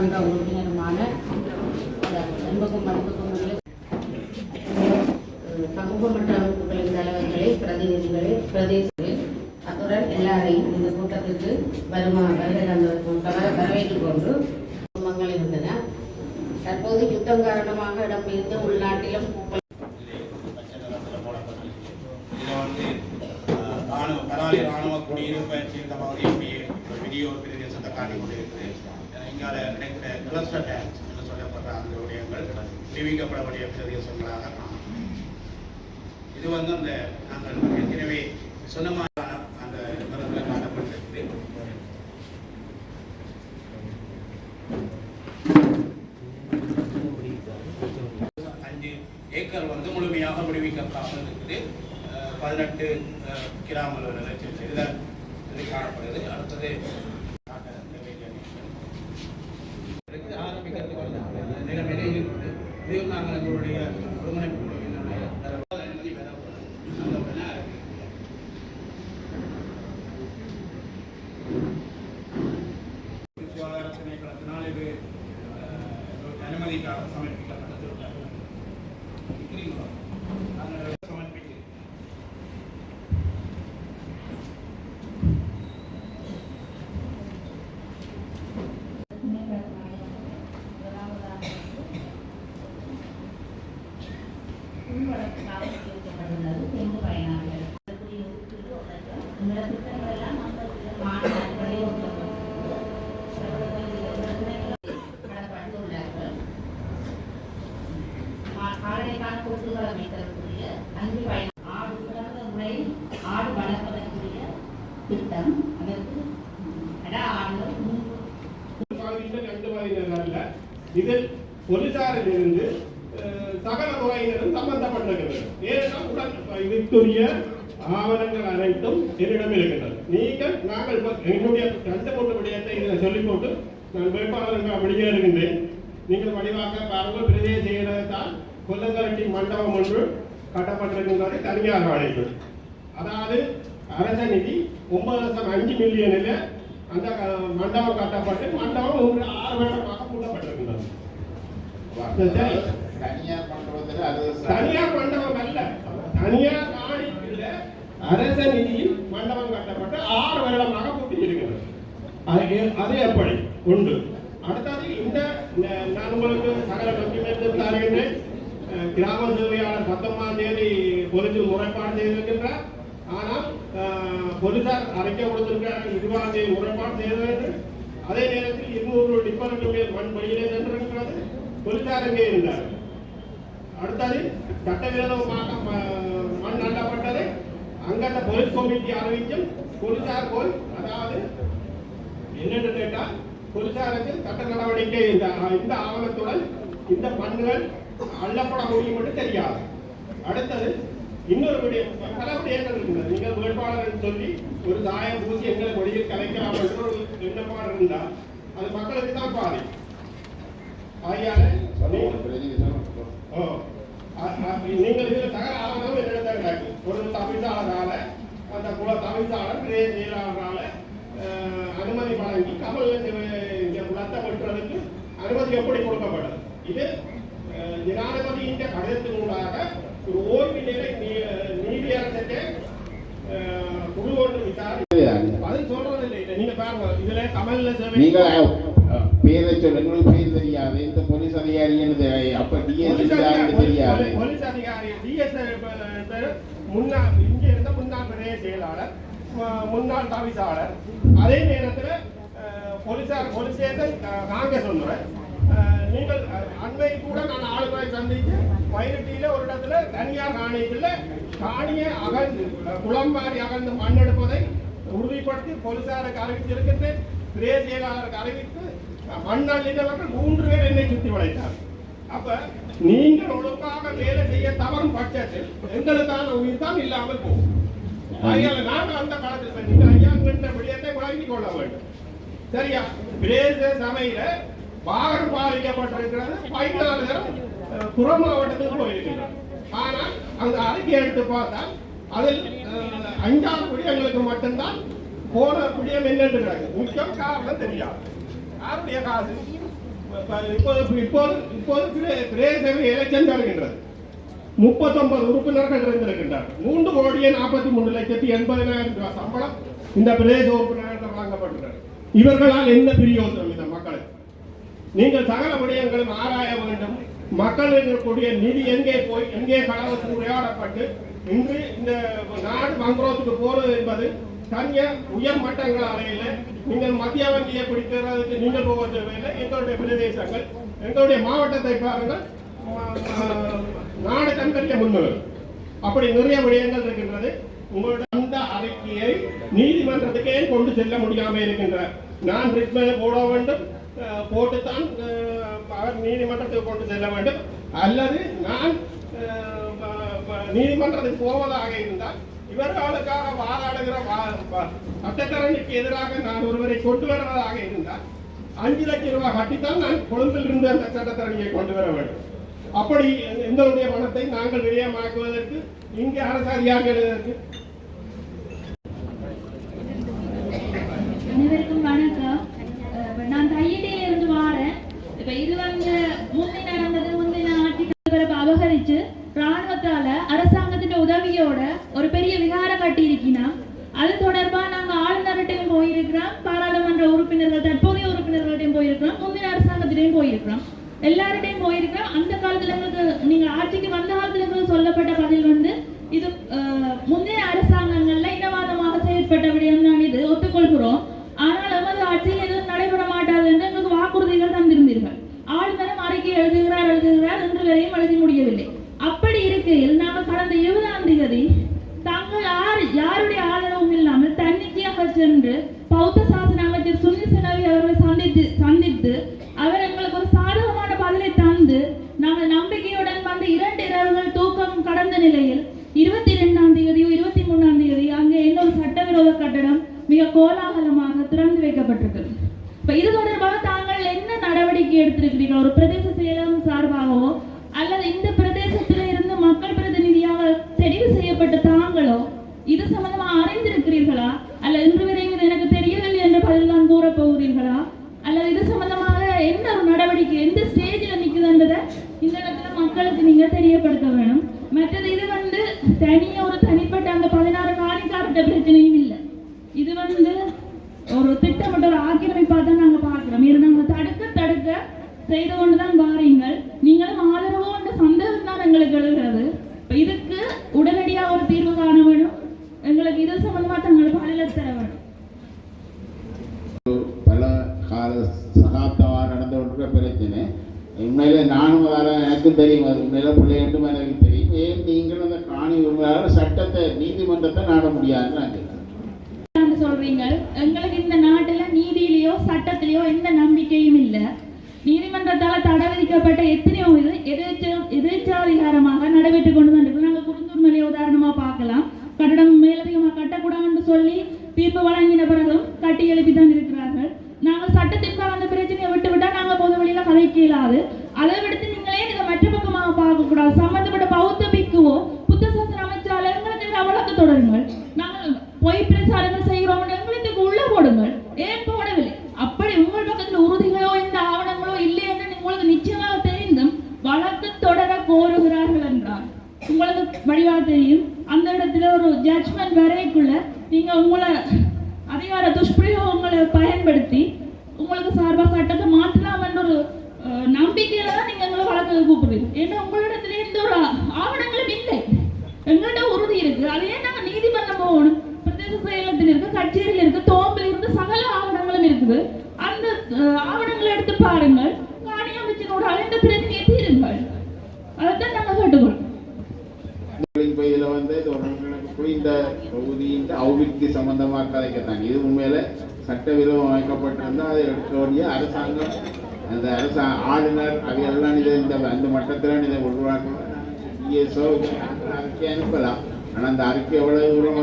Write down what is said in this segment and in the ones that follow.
மன்ற உறுப்பினருமான அன்புக்கும் மதிப்புக்கும் உள்ள சமூக மன்ற அமைப்புகளின் தலைவர்களே, பிரதிநிதிகளே, பிரதேசங்களே, அத்துடன் எல்லாரையும் இந்த கூட்டத்திற்கு வரவேற்றுக் கொண்டு குடும்பங்கள் இருந்தன. தற்போது யுத்தம் காரணமாக இடம்பெயர்ந்து உள்நாட்டிலும் ராணுவ குடியிருப்பை சேர்ந்த பகுதியுடைய வீடியோ பிரதேசத்தை காட்டிக் கொண்டிருக்கிறது. இங்கால கிடைக்கிற கிளஸ்டர் டேக்ஸ் என்று சொல்லப்படுற அந்த விடயங்கள் விடுவிக்கப்படக்கூடிய பிரதேசங்களாக இது அந்த நாங்கள் ஏற்கனவே சொன்னமான அந்த விவரத்தில் காட்டப்பட்டிருக்குது. 5 ஏக்கர் முழுமையாக விடுவிக்கப்படாமல் இருக்குது. 18 கிராமங்கள் காணப்படுது. அடுத்தது ஆரம்பிக்கிறதுக்கு நிலைமையிலே இருக்குது. இதையும் நாங்கள் எங்களுடைய ஒருங்கிணைப்பு திணைக்களத்தினால் இது அனுமதிக்காக சமர்ப்பிக்கப்பட்டது. சமர்ப்பிக்க இதில் போலீசாரிலிருந்து சகல துறையினரும் சம்பந்தப்பட்டிருக்கிறது. ஏனென்றால் இதுக்குரிய ஆவணங்கள் அனைத்தும் என்னிடம் இருக்கின்றது. நாங்கள் என்னுடைய 2 விடயத்தை இதில் சொல்லிக் கொண்டு நான் வேட்பாளர்கள் வெளியே இருக்கின்றேன். நீங்கள் வடிவாக பாருங்கள். பிரதேச செயலகத்தால் கொல்லங்கரட்டி மண்டபம் ஒன்று கட்டப்பட்டிருக்கின்றது தனியார் வாடகை. அதாவது அரச நிதி 9.5 மில்லியனில் அந்த மண்டபம் கட்டப்பட்டு மண்டபம் 6 வருடமாக மூடப்பட்டிருக்கின்றது. தனியார் மண்டபம் அல்ல, தனியார் காணிக்குள்ள அரச நிதியில் மண்டபம் கட்டப்பட்டு 6 வருடமாக பூட்டியிருக்கிறது. அது எப்படி உண்டு? அடுத்தது இந்த நான் உங்களுக்கு சகல டாக்குமெண்ட் தருகின்றேன். கிராம சேவையாளர் 19ஆம் தேதி பொலிசில் முறைப்பாடு செய்திருக்கின்றார். ஆனால் போலீசார் அறிக்கை கொடுத்திருக்கிறார்கள் 20ஆம் தேதி முறைப்பாடு செய்ய வேண்டும். அதே நேரத்தில் 200 டிப்பர்களுடைய மண் வெளியிலே சென்றிருக்கிறது. போலீசார் எங்கே இருந்தார்? அடுத்தது சட்டவிரோதமாக மண் அள்ளப்பட்டது. அங்கத்த போலீஸ் கமிட்டி அறிவிக்கும் போலீசார் போல், அதாவது என்னென்று கேட்டால் போலீசாருக்கு சட்ட நடவடிக்கை இந்த ஆவணத்துடன் இந்த மண்ணுகள் அள்ளப்பட முடியும் என்று தெரியாது. அடுத்தது இன்னொரு பல விடயங்கள் இருக்கிறது. நீங்கள் வேட்பாளர் சொல்லி ஒரு சாயம் பூசி எங்களை மொழியில் கலைக்கலாம் என்று ஒரு விண்ணப்பாடு இருந்தால் அது மக்களுக்கு தான் பாதி. நீங்கள் இதில் தகர ஆவணம் என்னிடத்தான் கிடைக்கும். ஒரு தவிசாளரால அந்த குல தவிசாளர் செயலாளரால அனுமதி வழங்கி கமல் குலத்தை வெட்டுறதுக்கு அனுமதி எப்படி கொடுக்கப்பட்டது? இது ஜனாதிபதியின் கடிதத்தினூடாக ஒரு ஓய்வு நிலை நீதியரசத்தை குழு ஒன்று விசாரி பதில் சொல்றதில்லை. நீங்க பாருங்க, இதுல தமிழ்ல நீங்க பேரை சொல்லுங்க. பேர் தெரியாது. இந்த போலீஸ் அதிகாரி அப்ப தெரியாது. போலீஸ் அதிகாரி டிஎஸ் முன்னாள் இங்க இருந்த முன்னாள் பிரதேச செயலாளர், முன்னாள் தவிசாளர். அதே நேரத்தில் போலீஸ் ஸ்டேஷன் காங்கிரஸ் ஒன்று. நீங்கள் அண்மை கூட நான் ஆளுநரை சந்தித்து பயிரட்டியில ஒரு இடத்துல தனியார் காணிக்குள்ள காணியை அகழ்ந்து குளம்பாரி அகழ்ந்து மண் எடுப்பதை உறுதிப்படுத்தி போலீசாருக்கு அறிவித்திருக்கின்றேன். பிரதேச செயலாளருக்கு அறிவித்து மண் அள்ளினவர்கள் 3 பேர் என்னை சுற்றி வளைத்தார். அப்ப நீங்கள் ஒழுங்காக வேலை செய்ய தவறும் பட்சத்தில் எங்களுக்கான உயிர் தான் இல்லாமல் போகும். நாங்கள் அந்த காலத்தில் நீங்கள் ஐயா என்ற விடயத்தை வழங்கிக் கொள்ள வேண்டும். சரியா? பிரதேச சபையில வாகனம் பாதிக்கப்பட்டிருக்கிறது. 14 புற மாவட்டத்துக்கு போயிருக்கிறது. ஆனால் அந்த அறிக்கை எடுத்து பார்த்தால் அதில் 5ஆம் குடியங்களுக்கு மட்டும்தான் போன குடியம் என்னென்று கிடக்கு. முக்கியம் காரணம் தெரியாது. யாருடைய காசு? இப்போது எலெக்ஷன் வருகின்றது. 39 உறுப்பினர்கள் இருந்திருக்கின்றனர். 3,43,80,000 ரூபாய் சம்பளம் இந்த பிரதேச உறுப்பினர்கள் வழங்கப்பட்டுள்ளது. இவர்களால் என்ன பிரயோஜனம் இந்த மக்களுக்கு? நீங்கள் சகல விடயங்களும் ஆராய வேண்டும். மக்களுடைய நிதி எங்கே களவு உரையாடப்பட்டு இன்று இந்த நாடு வங்குரோத்துக்கு போறது என்பது தனிய உயர் மட்டங்கள் அறையில நீங்கள் மத்திய வங்கியை பிடிக்கிறதுக்கு நீங்கள் போக தேவையில்லை. எங்களுடைய பிரதேசங்கள் எங்களுடைய மாவட்டத்தை பாருங்கள், நாடு கண்கறிய முன்னுரிமை. அப்படி நிறைய விடயங்கள் இருக்கின்றது. உங்களுடைய அந்த அறிக்கையை நீதிமன்றத்துக்கு ஏன் கொண்டு செல்ல முடியாமல் இருக்கின்றார்? நான் ரிட்மனை போட வேண்டும், போட்டுத்தான் அவர் நீதிமன்றத்துக்கு கொண்டு செல்ல வேண்டும். அல்லது நான் நீதிமன்றத்துக்கு போவதாக இருந்தால் இவர்களுக்காக வாதாடுகிற சட்டத்தரணிக்கு எதிராக நான் ஒருவரை கொண்டு வருவதாக இருந்தால் 5 லட்சம் ரூபாய் கட்டித்தான் நான் கொழும்பிலிருந்து அந்த சட்டத்தரணியை கொண்டு வர வேண்டும். அப்படி எங்களுடைய பணத்தை நாங்கள் விரயமாக்குவதற்கு இங்கே அரசு அதிகாரிகள் எதற்கு? அனைவருக்கும் வணக்கம். நான் தையடியில இருந்து வாரேன். இப்ப இது முந்தின ஆட்சிக்கு அபகரிச்சு ராணுவத்தால அரசாங்கத்தின் உதவியோட ஒரு பெரிய விகாரம் கட்டி இருக்கிறோம். அது தொடர்பா நாங்க ஆளுநர்கிட்டையும் போயிருக்கிறோம், பாராளுமன்ற உறுப்பினர்கள் தற்போதைய உறுப்பினர்கள்டையும் போயிருக்கிறோம், முந்தின அரசாங்கத்திலையும் போயிருக்கிறோம், எல்லார்டையும் போயிருக்கிறோம். அந்த காலத்துல எங்களுக்கு நீங்க ஆட்சிக்கு வந்த காலத்துல எங்களுக்கு சொல்லப்பட்ட பதில் இது முந்தைய அரசாங்கங்கள்ல இனவாதமாக செயற்பட்ட விடயம் தான், இது ஒத்துக்கொள்கிறோம். ஆனால் எமது ஆட்சியில் எதுவும் நடைபெற மாட்டாது என்று எங்களுக்கு வாக்குறுதிகள் தந்திருந்தீர்கள். ஆளுநரும் அறிக்கை எழுதுகிறார் இன்று வரையும் எழுதி முடியவில்லை. அப்படி இருக்கையில் நாங்கள் கடந்த 20ஆம் தேதி தாங்கள் யாருடைய ஆதரவும் இல்லாமல் தன்னிச்சையாக சென்று பௌத்த சாசன அமைச்சர் சுனில் செனவி அவர்களை சந்தித்து அவர் எங்களுக்கு ஒரு சாதகமான பதிலை தந்து நாங்கள் நம்பிக்கையுடன் வந்த 2 இரவுகள் தூக்கம் கடந்த நிலையில் 22ஆம் தேதியோ 23ஆம் தேதி அங்கே இன்னொரு சட்டவிரோத கட்டடம் மிக கோலாகலமாக திறந்து வைக்கப்பட்டிருக்கிறது. இப்ப இது தொடர்பாக தாங்கள் என்ன நடவடிக்கை எடுத்திருக்கிறீர்கள்? ஒரு பிரதேச செயலகம் சார்பாகவோ அல்லது இந்த பிரதேசத்தில இருந்து மக்கள் பிரதிநிதியாக தெரிவு செய்யப்பட்ட தாங்களோ இது சம்பந்தமா அறிந்திருக்கிறீர்களா? அல்ல இன்று வரைக்கும் எனக்கு தெரியவில்லை என்ற பதில் தான் கூற போகிறீர்களா? அல்லது இது சம்பந்தமாக என்ன ஒரு நடவடிக்கை எந்த ஸ்டேஜில் நிற்குதுன்றதை இந்த இடத்துல மக்களுக்கு நீங்க தெரியப்படுத்த வேணும். மற்றது இது தனிப்பட்ட அந்த 16 காணிக்காரட்ட பிரச்சனையும் இல்லை. இது ஒரு திட்டமிட்ட ஒரு ஆக்கிரமிப்பாக தான் நாங்க பார்க்கிறோம். இது நாங்க தடுக்க செய்து கொண்டுதான் வாரீங்கள். நீங்களும் ஆதரவோ என்ற சந்தேகம் தான் எங்களுக்கு எழுகிறது. இதுக்கு உடனடியாக ஒரு தீர்வு காண வேணும். எங்களுக்கு இது சம்பந்தமா தங்களுக்கு பதில தர வேணும். பல கால சகாப்தமாக நடந்து கொண்டிருக்கிற பிரச்சனை உண்மையில நானும் எனக்கும் தெரியும், அது உண்மையில பிள்ளைகளும் எனக்கு தெரியும். ஏன் நீங்கள் அந்த காணி உரிமையாளர் சட்டத்தை நீதிமன்றத்தை நாட முடியாது சொல்றீங்க? எங்களுக்கு இந்த நாட்டுல நீதியிலேயோ சட்டத்திலேயோ எந்த நம்பிக்கையும் இல்லை. நீதிமன்றத்தால் தடை விதிக்கப்பட்ட எத்தனையோ எதேச்சாதிகாரமாக நடைபெற்றுக் கொண்டு தான் இருக்கு. நாங்கள் குறுந்தூர்மலையை உதாரணமா பார்க்கலாம். கட்டடம் மேலதிகமாக கட்டக்கூடாது என்று சொல்லி தீர்ப்பு வழங்கின பிறகும் கட்டி எழுப்பி தான் இருக்கிறார்கள். நாங்கள் சட்டத்திற்காக அந்த பிரச்சனையை விட்டுவிட்டா நாங்கள் பொது வழியில கதைக்க இயலாது. அதை விடுத்து நீங்களே இதை மற்ற பக்கமாக பார்க்க கூடாது. சம்பந்தப்பட்ட பௌத்த பிக்குவோ புத்த சாசன அமைச்சாளர் எங்களுக்கு வழக்கு தொடருங்கள். நாங்கள் பொய் பிரச்சாரங்கள் செய்கிறோம், எங்களுக்கு உள்ள போடுங்கள். ஏன் போடவில்லை? அப்படி உங்கள் பக்கத்தில் உறுதிகளோ இந்த ஆவணங்களோ இல்லை என்று உங்களுக்கு நிச்சயமாக தெரிந்தும் வழக்கு தொடர கோருகிறார்கள் என்றால் உங்களுக்கு வழிவாக தெரியும். அந்த இடத்துல ஒரு ஜட்ஜ்மெண்ட் வரைக்குள்ள நீங்க உங்களை அதிகார துஷ்பிரயோகங்களை பயன்படுத்தி உங்களுக்கு சார்பாக சட்டத்தை மாற்றலாம் என்ற ஒரு நம்பிக்கையில தான் நீங்க எங்களை வழக்கு கூப்பிடுறீங்க. ஏன்னா உங்களிடத்துல எந்த ஒரு ஆவணங்களும் இல்லை, எங்கள்கிட்ட உறுதி இருக்கு. அதையே நாங்க நீதிமன்றம் போகணும். பிரதேச செயலகத்தில் இருக்கு, கச்சேரியில் இருக்கு, தோம்பில் இருந்து சகல ஆவணங்களும் இருக்குது. அந்த ஆவணங்களை எடுத்து பாருங்கள். காணி அமைச்சரோட அழைந்த பிரச்சனையை தீருங்கள். அதைத்தான் நாங்கள் கேட்டுக்கொள்ளும். இந்த தொகுதியின் அபிவிருத்தி சம்பந்தமாக கதைக்கத்தாங்க. இது உண்மையில சட்டவிரோதம் அமைக்கப்பட்டிருந்தால் அதை எடுக்க வேண்டிய அரசாங்கம், அந்த ஆளுநர் அவையெல்லாம் இதை அந்த மட்டத்தில் இதை உருவாக்க அறிக்கை அனுப்பலாம். ஆனால் அந்த அறிக்கை எவ்வளவு தூரம்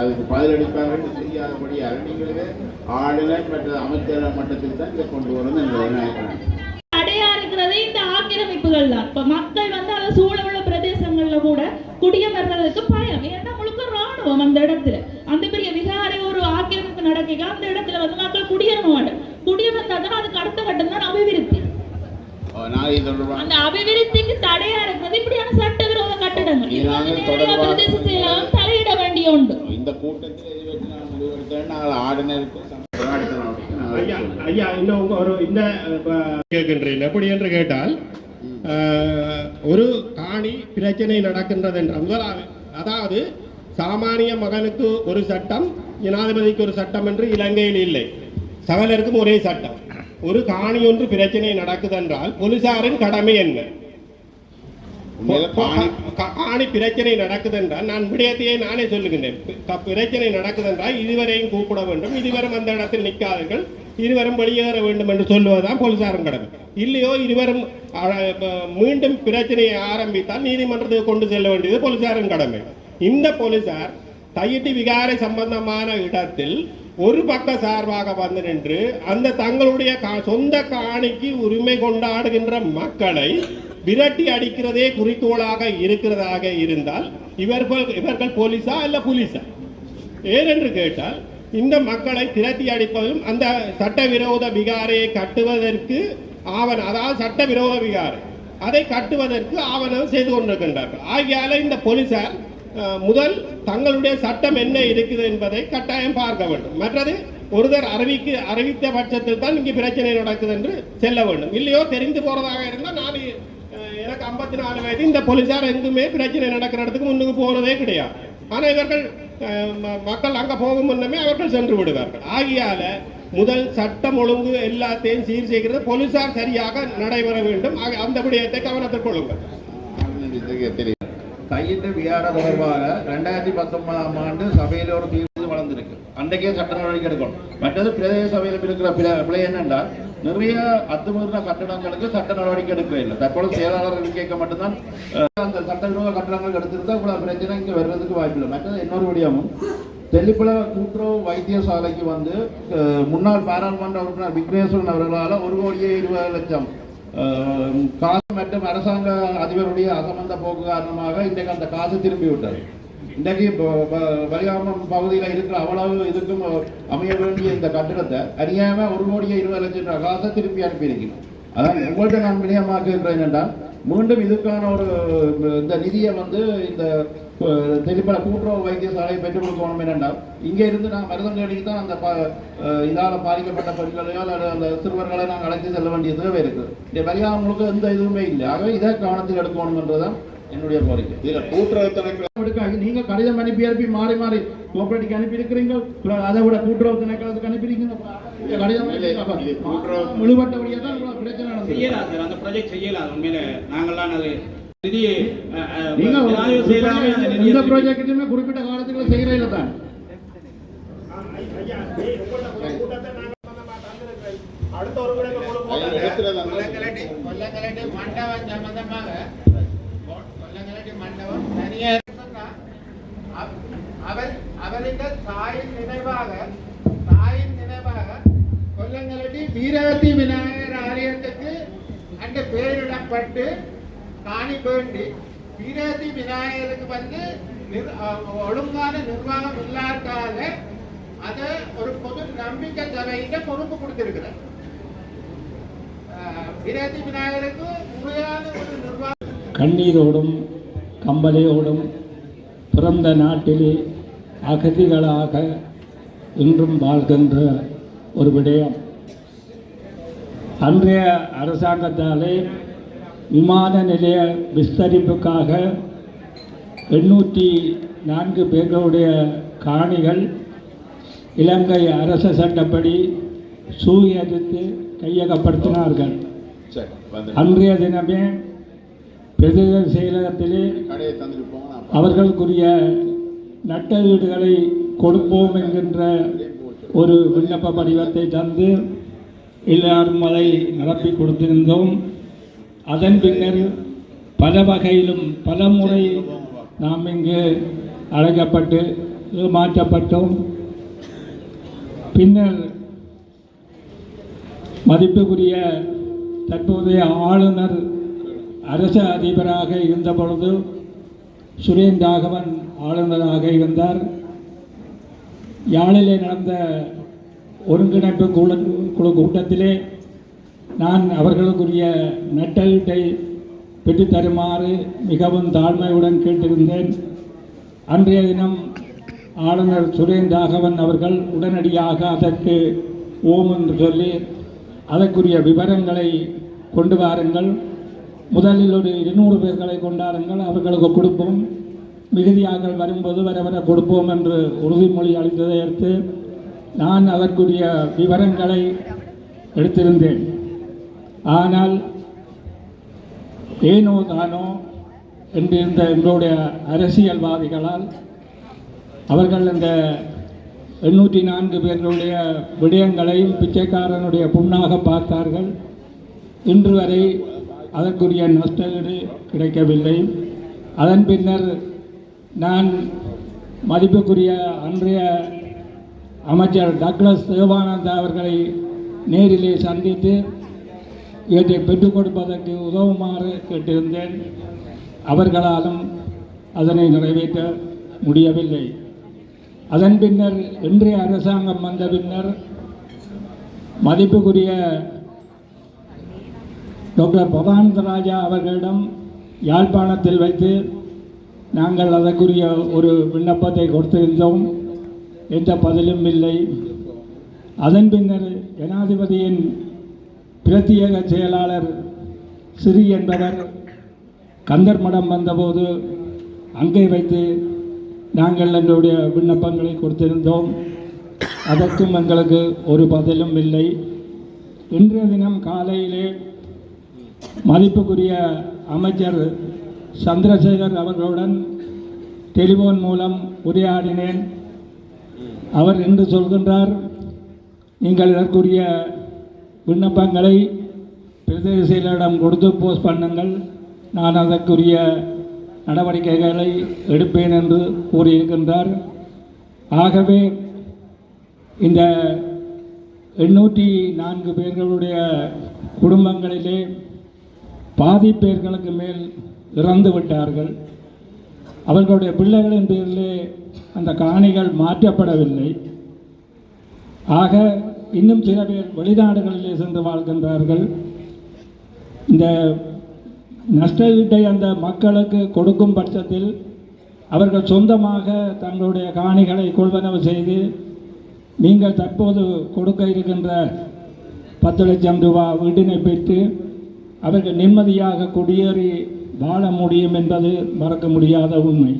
அதுக்கு பதிலளிப்பார்கள் செய்யாதபடியால் நீங்களே ஆளுநர் மற்ற அமைச்சர் மட்டத்தில் தான் இதை கொண்டு வரணும் என்பதை நினைக்கிறேன். அடையா இருக்கிறதே இந்த ஆக்கிரமிப்புகள் தான். இப்ப மக்கள் அதை சூழ உள்ள பிரதேசங்கள்ல கூட குடியமர்றதுக்கு பயம். ஏன்னா முழுக்க ராணுவம் அந்த இடத்துல. அந்த பெரிய விகாரை ஒரு ஆக்கிரமிப்பு நடக்க அந்த இடத்துல மக்கள் குடியேற வெளியே வந்தாதான் அதுக்கு அடுத்த கட்டம் தான் அபிவிருத்தி. அந்த அபிவிருத்திக்கு தடையா இருக்கிறது இப்படியான சட்டவிரோத கட்டடங்கள். பிரதேச செயலகம் தலையிட வேண்டிய உண்டு. இந்த கூட்டத்தில் ஐயா இன்னும் ஒரு இந்த கேட்கின்றேன். எப்படி என்று கேட்டால் ஒரு காணி பிரச்சனை நடக்கின்றது என்ற முதலாவது, அதாவது சாமானிய மகனுக்கு ஒரு சட்டம், ஜனாதிபதிக்கு ஒரு சட்டம் என்று இலங்கையில் இல்லை. சகலருக்கும் ஒரே சட்டம். ஒரு காணி ஒன்று பிரச்சனை நடக்குதென்றால் போலீசாரின் கடமை என்ன? காணி பிரச்சனை நடக்குதென்றால் நான் விடயத்தையே நானே சொல்லுகின்றேன். பிரச்சனை நடக்குதென்றால் இதுவரையும் கூப்பிட வேண்டும், இதுவரும் அந்த இடத்தில் நிற்காதீர்கள், இருவரும் வெளியேற வேண்டும் என்று சொல்லுவதுதான் போலீசாரின் கடமை. இல்லையோ இருவரும் மீண்டும் பிரச்சனையை ஆரம்பித்தால் நீதிமன்றத்துக்கு கொண்டு செல்ல வேண்டியது போலீசாரின் கடமை. இந்த போலீசார் தையிட்டி விகாரை சம்பந்தமான இடத்தில் ஒரு பக்க சார்பாக வந்து நின்று அந்த தங்களுடைய சொந்த காணிக்கு உரிமை கொண்டாடுகின்ற மக்களை விரட்டி அடிக்கிறதே குறிக்கோளாக இருக்கிறதாக இருந்தால் இவர்கள் போலீஸா அல்ல புலிஸா? ஏனென்று கேட்டால் இந்த மக்களை திரட்டி அடிப்பதும் அந்த சட்டவிரோத விகாரையை கட்டுவதற்கு அதாவது சட்டவிரோத விகாரை அதை கட்டுவதற்கு ஆவணம் செய்து கொண்டிருக்கின்றார்கள். ஆகியால இந்த போலீசார் முதல் தங்களுடைய சட்டம் என்ன இருக்குது என்பதை கட்டாயம் பார்க்க வேண்டும். மற்றது ஒருவர் அறிவித்த பட்சத்தில் தான் இங்கே பிரச்சனை நடக்குது என்று செல்ல வேண்டும். இல்லையோ தெரிந்து போறதாக இருந்தால் நான் எனக்கு 54 வயது, இந்த போலீசார் எங்குமே பிரச்சனை நடக்கிற இடத்துக்கு முன்னுக்கு போனதே கிடையாது. ஆனால் இவர்கள் மக்கள் அங்கே போகும் முன்னமே அவர்கள் சென்று விடுவார்கள். ஆகியால முதல் சட்டம் ஒழுங்கு எல்லாத்தையும் சீர் செய்கிறது போலீசார் சரியாக நடைபெற வேண்டும். அந்த விடயத்தை கவனத்தில் கொள்ளுங்கள். தையிட்டு விகார தொடர்பாக 2019ஆம் ஆண்டு சபையில் ஒரு தீர்வு வளர்ந்திருக்கு. அன்றைக்கே சட்ட நடவடிக்கை எடுக்கணும். மற்றது பிரதேச சபையில் இருக்கிற பிழை என்னென்றால் நிறைய அத்துமீறின கட்டடங்களுக்கு சட்ட நடவடிக்கை எடுக்கவே இல்லை. தற்போது செயலாளர் கேட்க மட்டும்தான் அந்த சட்டவிரோத கட்டடங்கள் எடுத்திருந்தா இவ்வளவு பிரச்சனை இங்கே வர்றதுக்கு வாய்ப்பில்லை. மற்றது இன்னொரு விடயமும் தெல்லிப்பள கூட்டுறவு வைத்தியசாலைக்கு வந்து முன்னாள் பாராளுமன்ற உறுப்பினர் விக்னேஸ்வரன் அவர்களால் 1,20,00,000 காசு மற்றும் அரசாங்க அதிபருடைய அசமந்த போக்கு காரணமாக இன்றைக்கு அந்த காசு திரும்பி விட்டார். இன்றைக்கு வலிகாமம் பகுதியில் இருக்கிற அவ்வளவு இதுக்கும் அமைய வேண்டிய இந்த கட்டிடத்தை அறியாம 1,20,00,000 காசை திருப்பி அனுப்பியிருக்கிறோம். அதான் உங்கள்கிட்ட நான் வினயமாக இருக்கிறேன் என்றால் மீண்டும் இதுக்கான ஒரு இந்த நிதியை வந்து இந்த தெளிப்பட கூட்டுறவு வைத்தியசாலை பெற்றுக் கொடுக்கணும் என்றால் இங்கே இருந்து நான் மருதம் தேடிக்கு தான் அந்த இதால் பாதிக்கப்பட்ட பெண்களையோ அல்லது அந்த சிறுவர்களை நாங்கள் அழைத்து செல்ல வேண்டிய தேவை இருக்குது. இந்த வலிகாமங்களுக்கு எந்த இதுவுமே இல்லை. ஆகவே இதை கவனத்தில் எடுக்கணும் என்றுதான் என்னுடைய கோரிக்கை. இதில் கூட்டுறவு நீங்க கடிதம் அனுப்பி மாறி மாறி கோஆபரேட்டிவ் அனுப்பி இருக்கிறீங்க, அதை விட கூட்டுறவு திணைக்களத்துக்கு அனுப்பியிருக்கீங்க. கடிதம் முழுவட்டபடியாக தான் பிரச்சனை நடந்தது. அந்த ப்ராஜெக்ட் செய்யலாம். உண்மையில நாங்கள்லாம் அது இந்த ப்ராஜெக்ட்டுமே குறிப்பிட்ட காலத்துக்குள்ள செய்யறதில்ல தான். அவரின் தாயின் நினைவாக கொல்லங்கலடி வீரவதி விநாயகர் ஆலயத்துக்கு அந்த பெயரிடப்பட்டு காணி வேண்டி வீரவதி விநாயகருக்கு வந்து ஒழுங்கான நிர்வாகம் இல்லாதால அதை ஒரு பொது நம்பிக்கை சபையிட்ட பொறுப்பு கொடுத்திருக்கிறார். வீரவதி விநாயகருக்கு முறையான ஒரு நிர்வாகம் கண்ணீரோடும் கம்பலையோடும் பிறந்த நாட்டிலே அகதிகளாக இன்றும் வாழ்கின்ற ஒரு விடயம். அன்றைய அரசாங்கத்தாலே விமான நிலைய விஸ்தரிப்புக்காக 804 பேர்களுடைய காணிகள் இலங்கை அரச சட்டப்படி சூயரித்து கையகப்படுத்தினார்கள். அன்றைய தினமே பிரதேச செயலகத்திலே அவர்களுக்குரிய நட்ட வீடுகளை கொடுப்போம் என்கின்ற ஒரு விண்ணப்ப படிவத்தை தந்து எல்லாரும் அதை நிரப்பி கொடுத்திருந்தோம். அதன் பின்னர் பல வகையிலும் பல முறை நாம் இங்கு அழைக்கப்பட்டு மாற்றப்பட்டோம். பின்னர் மதிப்புக்குரிய தற்போதைய ஆளுநர் அரச அதிபராக இருந்த பொழுது சுரேன் ராகவன் ஆளுநராக இருந்தார். யாழிலே நடந்த ஒருங்கிணைப்பு குழு கூட்டத்திலே நான் அவர்களுக்குரிய நட்டஈட்டை பெற்றுத்தருமாறு மிகவும் தாழ்மையுடன் கேட்டிருந்தேன். அன்றைய தினம் ஆளுநர் சுரேன் ராகவன் அவர்கள் உடனடியாக அதற்கு ஓம் என்று சொல்லி அதற்குரிய விவரங்களை கொண்டு வாருங்கள், முதலில் ஒரு 200 பேர்களை கொண்டாருங்கள், அவர்களுக்கு கொடுப்போம், மிகுதியாக வரும்போது வர வர கொடுப்போம் என்று உறுதிமொழி அளித்ததை அடுத்து நான் அதற்குரிய விவரங்களை எடுத்திருந்தேன். ஆனால் ஏனோ தானோ என்றிருந்த எங்களுடைய அரசியல்வாதிகளால் அவர்கள் இந்த 804 பேர்களுடைய விடயங்களையும் பிச்சைக்காரனுடைய புண்ணாக பார்த்தார்கள். இன்று வரை அதற்குரிய நஷ்டஈடு கிடைக்கவில்லை. அதன் பின்னர் நான் மதிப்புக்குரிய அன்றைய அமைச்சர் டக்ளஸ் தேவானந்தா அவர்களை நேரிலே சந்தித்து இவற்றை பெற்றுக் கொடுப்பதற்கு உதவுமாறு கேட்டிருந்தேன். அவர்களாலும் அதனை நிறைவேற்ற முடியவில்லை. அதன் பின்னர் இன்றைய அரசாங்கம் வந்த பின்னர் மதிப்புக்குரிய டாக்டர் பவானந்தராஜா அவர்களிடம் யாழ்ப்பாணத்தில் வைத்து நாங்கள் அதற்குரிய ஒரு விண்ணப்பத்தை கொடுத்திருந்தோம். எந்த பதிலும் இல்லை. அதன் பின்னர் ஜனாதிபதியின் பிரத்யேக செயலாளர் சிறி என்பவர் கந்தர்மடம் வந்தபோது அங்கே வைத்து நாங்கள் எங்களுடைய விண்ணப்பங்களை கொடுத்திருந்தோம். அதற்கும் எங்களுக்கு ஒரு பதிலும் இல்லை. இன்றைய தினம் காலையிலே மதிப்புக்குரிய அமைச்சர் சந்திரசேகர் அவர்களுடன் டெலிஃபோன் மூலம் உரையாடினேன். அவர் என்று சொல்கின்றார், நீங்கள் இதற்குரிய விண்ணப்பங்களை பிரதேச செயலரிடம் கொடுத்து போஸ்ட் பண்ணுங்கள், நான் அதற்குரிய நடவடிக்கைகளை எடுப்பேன் என்று கூறியிருக்கின்றார். ஆகவே இந்த 804 பேர்களுடைய குடும்பங்களிலே பாதி பேர்களுக்கு மேல் இறந்து விட்டார்கள். அவர்களுடைய பிள்ளைகளின் பேரிலே அந்த காணிகள் மாற்றப்படவில்லை. ஆக இன்னும் சில பேர் வெளிநாடுகளிலே சென்று வாழ்கின்றார்கள். இந்த நஷ்டஈட்டை அந்த மக்களுக்கு கொடுக்கும் பட்சத்தில் அவர்கள் சொந்தமாக தங்களுடைய காணிகளை கொள்வனவு செய்து நீங்கள் தற்போது கொடுக்க இருக்கின்ற 10 லட்சம் ரூபாய் வீட்டினை பெற்று அவர்கள் நிம்மதியாக குடியேறி வாழ முடியும் என்பது மறக்க முடியாத உண்மை.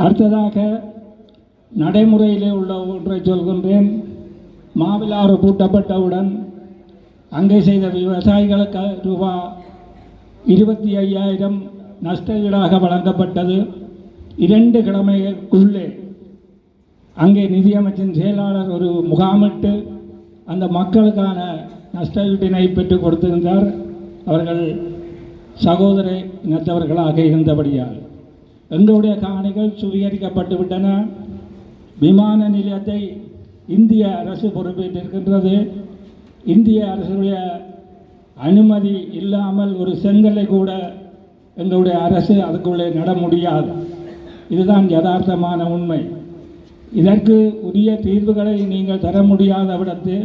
அடுத்ததாக நடைமுறையிலே உள்ள ஒன்றை சொல்கின்றேன். மாவிலாறு பூட்டப்பட்டவுடன் அங்கே செய்த விவசாயிகளுக்கு ரூபாய் 25,000 நஷ்டஈடாக வழங்கப்பட்டது. 2 கிழமைக்குள்ளே அங்கே நிதியமைச்சின் செயலாளர் ஒரு முகாமிட்டு அந்த மக்களுக்கான நஷ்டஈட்டினை பெற்றுக் கொடுத்திருந்தார். அவர்கள் சகோதர இனத்தவர்களாக இருந்தபடியால் எங்களுடைய காணிகள் சுவீகரிக்கப்பட்டு விட்டன. விமான நிலையத்தை இந்திய அரசு பொறுப்பேற்றிருக்கின்றது. இந்திய அரசுடைய அனுமதி இல்லாமல் ஒரு செங்கலை கூட எங்களுடைய அரசு அதுக்குள்ளே நட முடியாது. இதுதான் யதார்த்தமான உண்மை. இதற்கு உரிய தீர்வுகளை நீங்கள் தர முடியாத விடத்து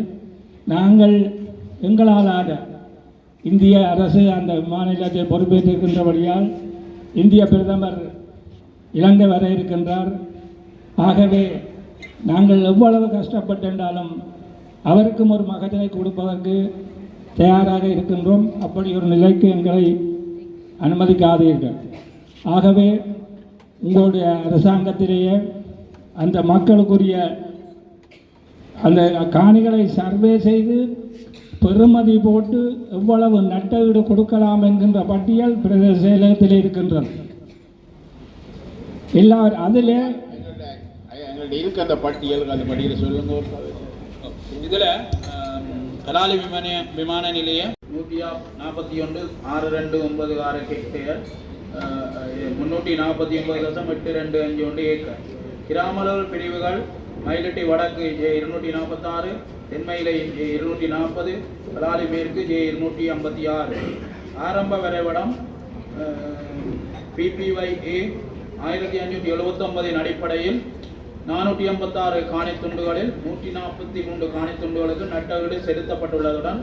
நாங்கள் எங்களால் இந்திய அரசு அந்த விமான நிலையத்தை பொறுப்பேற்றிருக்கின்றபடியால் இந்திய பிரதமர் இலங்கை வர இருக்கின்றார். ஆகவே நாங்கள் எவ்வளவு கஷ்டப்பட்டிருந்தாலும் அவருக்கும் ஒரு மகஜனை கொடுப்பதற்கு தயாராக இருக்கின்றோம். அப்படி ஒரு நிலைக்கு எங்களை அனுமதிக்காதீர்கள். ஆகவே உங்களுடைய அரசாங்கத்திலேயே அந்த மக்களுக்குரிய அந்த காணிகளை சர்வே செய்து பெறுமதி போட்டு எவ்வளவு நட்டஈடு கொடுக்கலாம் என்கின்ற பட்டியல் பிரதேச செயலகத்தில் இருக்கின்றது. எல்லாரும் அதில் இருக்கு அந்த பட்டியல், அந்த பட்டியலை சொல்லுங்க. இதில் கலாலி விமான நிலையம் 141,629 ஹெக்டேர், 349.825 ஏக்கர். கிராமலூர் பிரிவுகள் மயிலட்டி வடக்கு J246, தென்மயிலை J240, கலாலி மேற்கு J256. ஆரம்ப வரைபடம் PPYA 1579 அடிப்படையில் 486 காணி துண்டுகளில் 143 காணி துண்டுகளுக்கு நட்டஈடு செலுத்தப்பட்டுள்ளதுடன்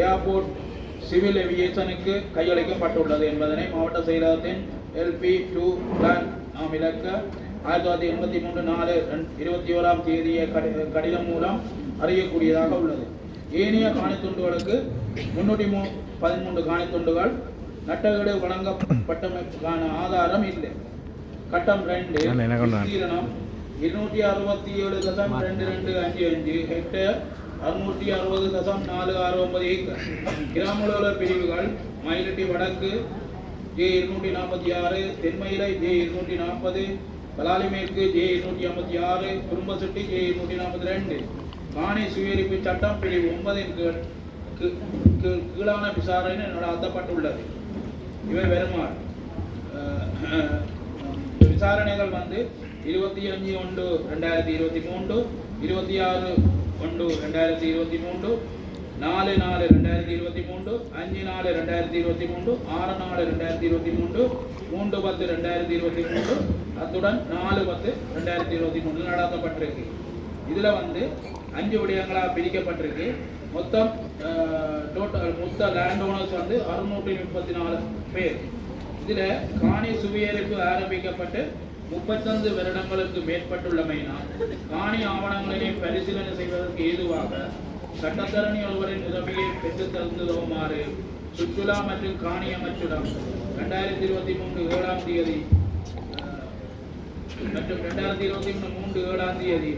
ஏர்போர்ட் சிவில் ஏவியேஷனுக்கு கையளிக்கப்பட்டுள்ளது என்பதனை மாவட்ட செயலகத்தின் LP2 பிளான் இலக்க 1983/4/21 கடிதம் மூலம் அறியக்கூடியதாக உள்ளது. ஏனைய காணி துண்டுகளுக்கு 313 காணி துண்டுகள் நட்டஈடு வழங்கப்பட்டமைக்கான ஆதாரம் இல்லை. கட்டம் 2 விஸ்தீரணம் 267.2255 ஹெக்டேர் 660.469 ஏக்கர். கிராம அலுவலர் பிரிவுகள் மயிலட்டி வடக்கு J246, தென்மயிலை J240, பலாலி மேற்கு J256, குறும்பசுட்டி J242. காணி சுயரிப்பு சட்டம் பிரிவு 9 கீழான விசாரணை நடாத்தப்பட்டுள்ளது. இவை வருமாறு விசாரணைகள் 25/1/2023, 26/1/2023, 4/4/2023, 5/4/2023, 6/4/2023, 3/10/2023, அத்துடன் 4/10/2023 நடாத்தப்பட்டிருக்கு. இதுல 5 விடயங்களாக பிரிக்கப்பட்டிருக்கு. மொத்தம் மொத்த லேண்ட் ஓனர்ஸ் 634 பேர். இதுல காணி சுவீகரிப்பு ஆரம்பிக்கப்பட்டு 35 வருடங்களுக்கு மேற்பட்டுள்ளமையினால் காணி ஆவணங்களை பரிசீலனை செய்வதற்கு ஏதுவாக சட்டத்தரணி ஒருவரின் உதவியை பெற்றுத் தந்துமாறு சுற்றுலா மற்றும் காணி அமைச்சிடம் 2023 7ஆம் தேதி மற்றும் 2023 7ஆம் தேதி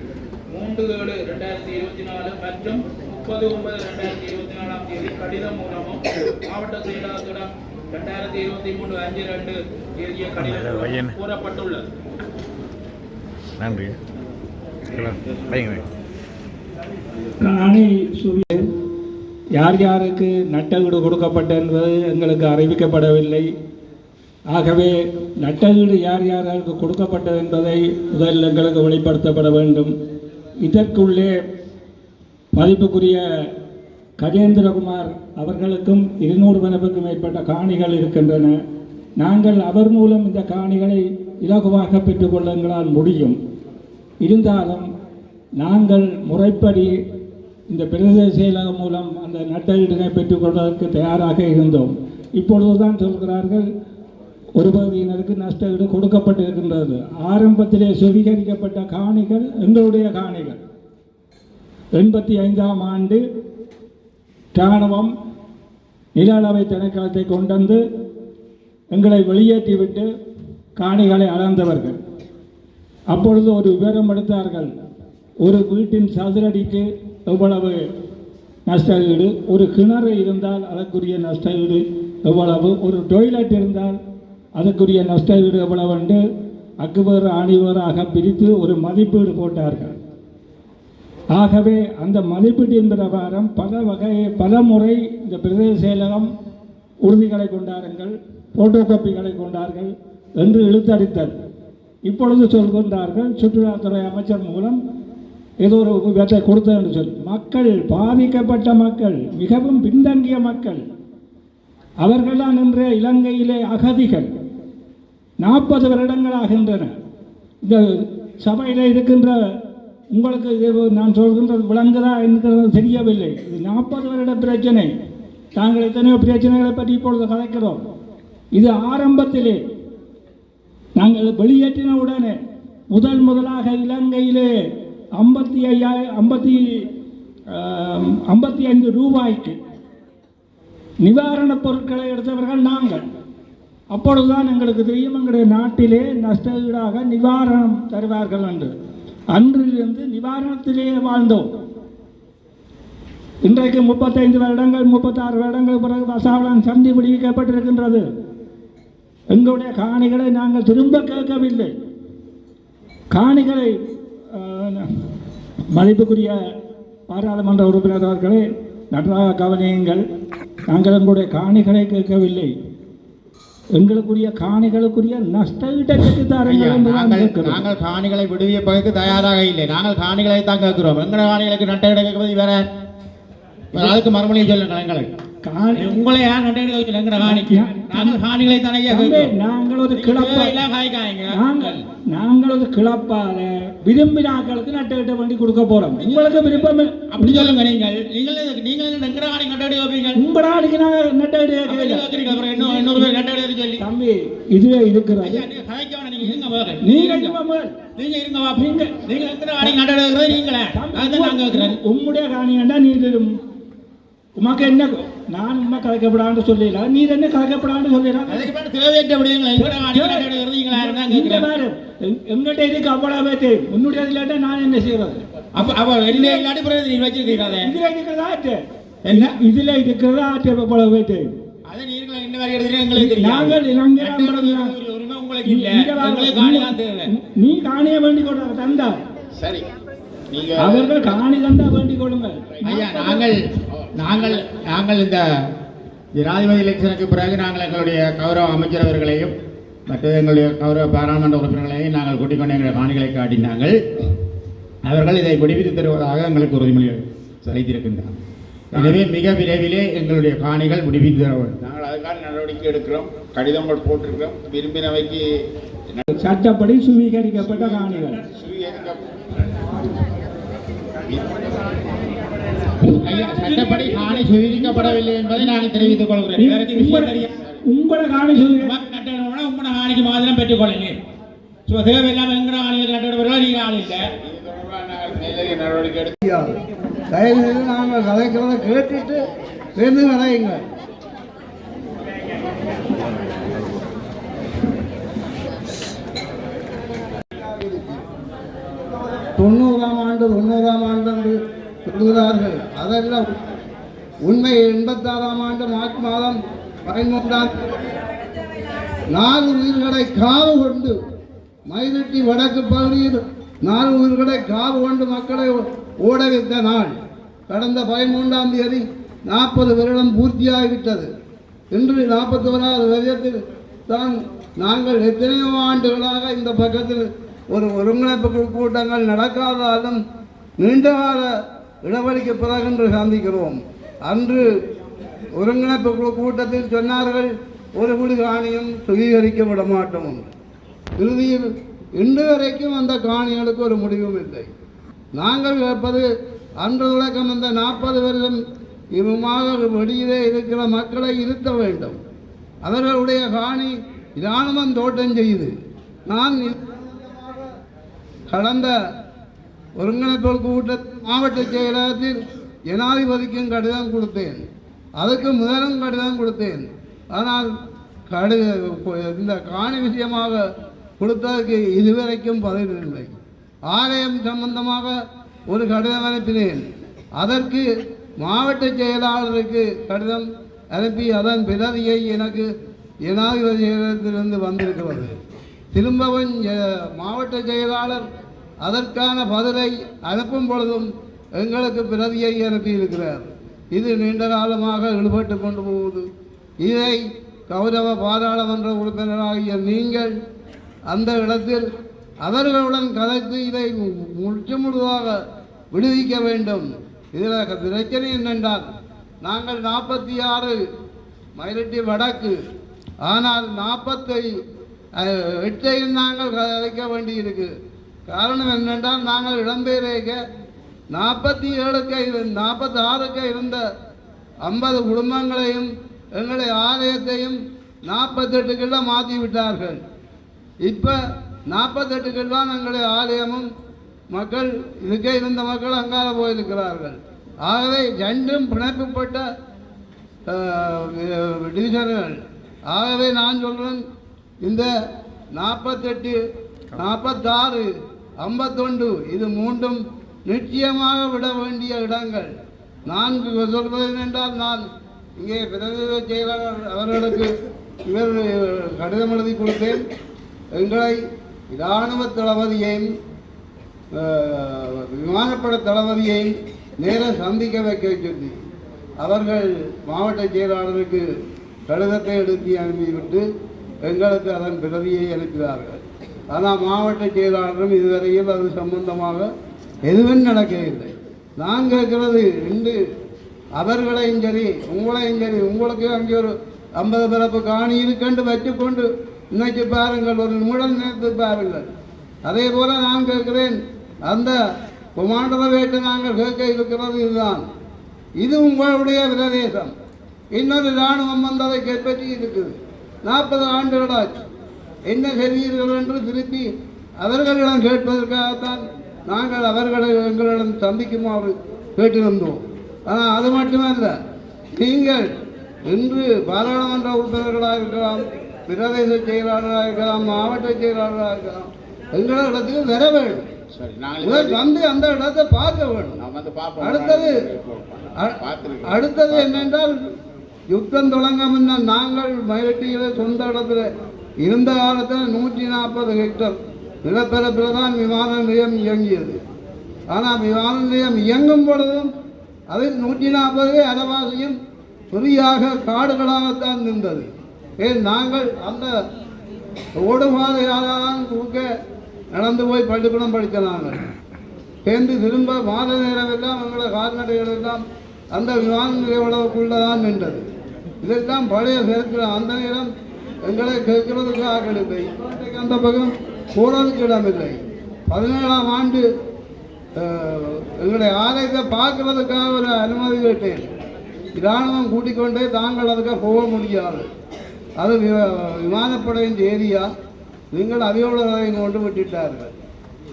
3/7/2024 மற்றும் 30/9/2024 தேதி கடிதம் மூலமும் மாவட்ட செயலாளரிடம் 2023 5/2 தேதிய கடிதம் கூறப்பட்டுள்ளது. நன்றி. காணி சுவீகரிப்பு யார் யாருக்கு நட்டஈடு கொடுக்கப்பட்டது என்பது எங்களுக்கு அறிவிக்கப்படவில்லை. ஆகவே நட்டஈடு யார் யாருக்கு கொடுக்கப்பட்டது என்பதை முதலில் எங்களுக்கு வெளிப்படுத்தப்பட வேண்டும். இதற்குள்ளே மதிப்புக்குரிய கஜேந்திரகுமார் அவர்களுக்கும் 200 மதிப்புக்கும் மேற்பட்ட காணிகள் இருக்கின்றன. நாங்கள் அவர் மூலம் இந்த காணிகளை இலகுவாக பெற்றுக்கொள்ள எங்களால் முடியும். இருந்தாலும் நாங்கள் முறைப்படி இந்த பிரதேச செயலகம் மூலம் அந்த நட்டஈடுகளை பெற்றுக்கொள்வதற்கு தயாராக இருந்தோம். இப்பொழுதுதான் சொல்கிறார்கள் ஒரு பகுதியினருக்கு நஷ்டஈடு கொடுக்கப்பட்டிருக்கின்றது. ஆரம்பத்திலே சுவீகரிக்கப்பட்ட காணிகள் எங்களுடைய காணிகள். 85ஆம் ஆண்டு இராணுவம் நில அளவை திணைக்களத்தை கொண்டு எங்களை வெளியேற்றிவிட்டு காணிகளை அளந்தவர்கள். அப்பொழுது ஒரு விவரம் எடுத்தார்கள். ஒரு வீட்டின் சதுரடிக்கு எவ்வளவு நஷ்டஈடு, ஒரு கிணறு இருந்தால் அதற்குரிய நஷ்டஈடு எவ்வளவு, ஒரு டொய்லெட் இருந்தால் அதற்குரிய நஷ்டஈடு எவ்வளவு என்று அக்குவேறு அணிவேறாக பிரித்து ஒரு மதிப்பீடு போட்டார்கள். ஆகவே அந்த மதிப்பீட்டின் பிரகாரம் பல முறை இந்த பிரதேச செயலகம் உறுதிகளை கொண்டார்கள், போட்டோ காப்பிகளை கொண்டார்கள் என்று இழுத்தடித்தல். இப்பொழுது சொல்கின்றார்கள் சுற்றுலாத்துறை அமைச்சர் மூலம் ஏதோ ஒரு விதத்தை கொடுத்தது என்று சொல்லி. மக்கள், பாதிக்கப்பட்ட மக்கள், மிகவும் பின்தங்கிய மக்கள், அவர்கள்தான் இன்றைய இலங்கையிலே அகதிகள். 40 வருடங்களாகின்றன. இந்த சபையில் இருக்கின்ற உங்களுக்கு இது நான் சொல்கின்றது விளங்குதா என்கிறது தெரியவில்லை. இது 40 வருட பிரச்சனை. நாங்கள் எத்தனையோ பிரச்சனைகளை பற்றி இப்பொழுது கதைக்கிறோம். இது ஆரம்பத்திலே நாங்கள் வெளியேற்றின உடனே முதலாக இலங்கையிலே 55 ரூபாய்க்கு நிவாரணப் பொருட்களை எடுத்தவர்கள் நாங்கள். அப்பொழுதுதான் எங்களுக்கு தெரியும் எங்களுடைய நாட்டிலே நஷ்டஈடாக நிவாரணம் தருவார்கள் என்று. அன்றிலிருந்து நிவாரணத்திலேயே வாழ்ந்தோம். இன்றைக்கு 35 வருடங்கள் 36 வருடங்கள் பிறகு வசாவளம் சந்தி விடுவிக்கப்பட்டிருக்கின்றது. எங்களுடைய காணிகளை நாங்கள் திரும்ப கேட்கவில்லை. காணிகளை மதிப்புக்குரிய பாராளுமன்ற உறுப்பினர்களே நன்றாக கவனியுங்கள். நாங்கள் எங்களுடைய காணிகளை கேட்கவில்லை. எங்களுக்குரிய காணிகளுக்குரிய நஷ்டஈட்டை தாருங்கள் என்று நாங்கள் காணிகளை விடுவிப்பதற்கு தயாராக இல்லை. நாங்கள் காணிகளை தான் கேட்கிறோம். எங்கள் காணிகளுக்கு நஷ்டஈடு கேட்பது வேற. அதுக்கு மறுமொழியை சொல்லுங்கள் எங்களுக்கு. உங்களை யார் நட்டு நாங்கள் காணிகளை தானே நாங்கள் ஒரு கிளப்பால விரும்பினாக்களுக்கு நட்டு வண்டி கொடுக்க போறோம். உங்களுக்கு விருப்பம் அப்படி சொல்லுங்க. நீங்கள் எங்கட காணி நட்டு வைப்பீங்க. உங்களா அடிக்க நாங்கள் நட்டு இன்னொரு பேர் நட்டு சொல்லி தம்பி இதுவே இருக்கிறாங்க. உம்முடைய காணியாண்டா நீ உமாக்கு என்ன நான் உமா கலைக்கப்படான்னு சொல்லல, நீ என்ன கலைக்கப்படான்னு சொல்லலாம். எங்கிட்ட இருக்கு அவ்வளவு தெரியும். உன்னுடைய இல்லாட்டா நான் என்ன செய்யறது? இதுல இருக்கிறதா அவ்வளவு தெரியும். நீ காணிய வேண்டி கொள்ற தந்தா சரி, அவர்கள் காணி தந்தா வேண்டிக் கொள்ளுங்கள். ஐயா, நாங்கள் இந்த ஜனாதிபதி எலெக்ஷனுக்கு பிறகு நாங்கள் எங்களுடைய கௌரவ அமைச்சர் அவர்களையும் மற்ற எங்களுடைய கௌரவ பாராளுமன்ற உறுப்பினர்களையும் நாங்கள் கூட்டிக் கொண்டு எங்களுடைய காணிகளை காட்டினார்கள். அவர்கள் இதை விடுவித்து தருவதாக எங்களுக்கு உறுதிமொழி அளித்திருக்கின்றனர். எனவே மிக விரைவிலே எங்களுடைய காணிகள் விடுவித்து தர வேண்டும். நாங்கள் அதுக்கான நடவடிக்கை எடுக்கிறோம். கடிதங்கள் போட்டிருக்கிறோம். விரும்பினவைக்கு சட்டப்படி சுவீகரிக்கப்பட்ட காணிகள் சட்டப்படி காணி சுவீகரிக்கப்படவில்லை என்பதை நாங்கள் தெரிவித்துக் கொள்கிறேன். உங்களோட காணி உங்களோட காணிக்கு மாதிரம் பெற்றுக் கொள்ளுங்க. தேவையில்லாம எங்கட காணிகள் கட்டுவர்கள் நீங்க ஆள் இல்லை. நடவடிக்கை எடுக்க தயவு செய்து நாங்கள் கதைக்கிறத கேட்டுட்டு சேர்ந்து கதையுங்க. தொண்ணூறாம் ஆண்டு என்று சொல்கிறார்கள். அதெல்லாம் உண்மை. 86ஆம் ஆண்டு மார்ச் மாதம் 13ஆம் 4 உயிர்களை காவு கொண்டு மயிலட்டி வடக்கு பகுதியில் 4 உயிர்களை காவு கொண்டு மக்களை ஓட வைத்த நாள் கடந்த 13ஆம் தேதி 40 வருடம் பூர்த்தியாகிவிட்டது. இன்று 41வது வருடத்தில் தான் நாங்கள் எத்தனையோ ஆண்டுகளாக இந்த பக்கத்தில் ஒரு ஒருங்கிணைப்பு கூட்டங்கள் நடக்காதாலும் நீண்டகால இடைவெளிக்கு பிறகு என்று சந்திக்கிறோம். அன்று ஒருங்கிணைப்பு கூட்டத்தில் சொன்னார்கள், ஒரு குடி காணியும் சுவீகரிக்க விட மாட்டோம். இறுதியில் இன்று வரைக்கும் அந்த காணிகளுக்கு ஒரு முடிவும் இல்லை. நாங்கள் கேட்பது, அன்று தொடக்கம் இந்த 40 வருடம் இவ்வாறு வெளியிலே இருக்கிற மக்களை இருத்த வேண்டும். அவர்களுடைய காணி இராணுவம் தோட்டம் செய்து நான் கடந்த ஒருங்கிணைப்பு கூட்டத்தில் மாவட்ட செயலகத்தில் ஜனாதிபதிக்கும் கடிதம் கொடுத்தேன். அதுக்கு முதலும் கடிதம் கொடுத்தேன். ஆனால் இந்த காணி விஷயமாக கொடுத்ததற்கு இதுவரைக்கும் பதில் இல்லை. ஆலயம் சம்பந்தமாக ஒரு கடிதம் அனுப்பினேன். அதற்கு மாவட்ட செயலாளருக்கு கடிதம் அனுப்பி அதன் பிரதியை எனக்கு ஜனாதிபதி செயலகத்திலிருந்து வந்திருக்கிறது. திரும்பவும் மாவட்ட செயலாளர் அதற்கான பதிலை அனுப்பும் பொழுதும் எங்களுக்கு பிரதியை அனுப்பியிருக்கிறார். இது நீண்ட காலமாக ஈடுபட்டு கொண்டு போகுது. இதை கௌரவ பாராளுமன்ற உறுப்பினராகிய நீங்கள் அந்த இடத்தில் அவர்களுடன் கதைத்து இதை முழுதாக விடுவிக்க வேண்டும். இதில் பிரச்சனை என்னென்றால், நாங்கள் 46 மயிலட்டி வடக்கு, ஆனால் 48 நாங்கள் கதைக்க வேண்டியிருக்கு. காரணம் என்னென்றால், நாங்கள் இடம்பெயர்க்க 46க்கு இருந்த 50 குடும்பங்களையும் எங்களுடைய ஆலயத்தையும் 48க்குள்ள மாற்றி விட்டார்கள். இப்போ 48க்குள் தான் எங்களுடைய ஆலயமும் மக்கள் இதுக்கே இருந்த மக்கள் அங்கால போயிருக்கிறார்கள். ஆகவே ரெண்டும் பிணைப்புப்பட்ட டிவிஷன்கள். ஆகவே நான் சொல்கிறேன், இந்த 48, 46, 51 இது மூன்றும் நிச்சயமாக விட வேண்டிய இடங்கள். நான் சொல்வது என்றால், நான் இங்கே பிரதேச செயலாளர் அவர்களுக்கு இவர் கடிதம் எழுதி கொடுத்தேன். எங்களை இராணுவ தளபதியையும் விமானப்பட தளபதியையும் நேரம் சந்திக்க வைக்க சொல்லி அவர்கள் மாவட்ட செயலாளருக்கு கடிதத்தை எடுத்து அனுப்பிவிட்டு எங்களுக்கு அதன் பிரதியை அனுப்பினார்கள். ஆனால் மாவட்ட செயலாளரும் இதுவரையில் அது சம்பந்தமாக எதுவும் நடக்கவில்லை. நான் கேட்கிறது, இன்று அவர்களையும் சரி உங்களையும் சரி, உங்களுக்கு அங்கே ஒரு 50 பிறப்பு காணி இருக்குன்னு வச்சுக்கொண்டு இன்னைக்கு பாருங்கள், ஒரு நிமிடம் நேரத்து பாருங்கள். அதே போல நான் கேட்கிறேன், அந்த குமாண்டரை வேட்டு நாங்கள் கேட்க இருக்கிறது இதுதான். இது உங்களுடைய பிரதேசம். இன்னொரு இராணுவம் வந்ததை கைப்பற்றி இருக்குது. 40 ஆண்டுகளாச்சு. என்ன செய்வீர்கள் என்று திருப்பி அவர்களிடம் கேட்பதற்காகத்தான் நாங்கள் அவர்களை எங்களிடம் சந்திக்குமாறு கேட்டிருந்தோம். ஆனால் அது மட்டுமல்ல, நீங்கள் இன்று பாராளுமன்ற உறுப்பினர்களாக இருக்கலாம், பிரதேச செயலாளராக இருக்கலாம், மாவட்ட செயலாளராக இருக்கலாம், எங்களிடத்துக்கு வர வேண்டும். வந்து அந்த இடத்தை பார்க்க வேண்டும். அடுத்தது என்னென்றால், யுத்தம் தொடங்க முன்ன நாங்கள் மயிலட்டியில் சொந்த இடத்துல இருந்த காலத்தில் 140 ஹெக்டர் நிலப்பரப்பில் தான் விமான நிலையம் இயங்கியது. ஆனால் விமான நிலையம் இயங்கும் பொழுதும் அது 140 அரைவாசியும் ஃப்ரீயாக காடுகளாகத்தான் நின்றது. ஏன் நாங்கள் அந்த ஓடுபாதையாக தான் குறுக்க நடந்து போய் பள்ளிக்கூடம் படித்த நாங்கள் சேர்ந்து திரும்ப மாத நேரம் எல்லாம் எங்களோட கால்நடைகள் எல்லாம் அந்த விமான நிலையத்துக்குள்ளே தான் நின்றது. இதெல்லாம் பழைய சரித்திரம். அந்த நேரம் எங்களை கேட்கறதுக்கு ஆக்கள் இல்லை. அந்த பக்கம் போறதுக்கு இடமில்லை. 17ஆம் ஆண்டு எங்களுடைய ஆலயத்தை பார்க்கறதுக்காக ஒரு அனுமதி கேட்டேன். இராணுவம் கூட்டிக்கொண்டே தாங்கள் அதுக்காக போக முடியாது, அது விமானப்படையின் ஏரியா, நீங்கள் அவையோடு கொண்டு விட்டுட்டார்கள்.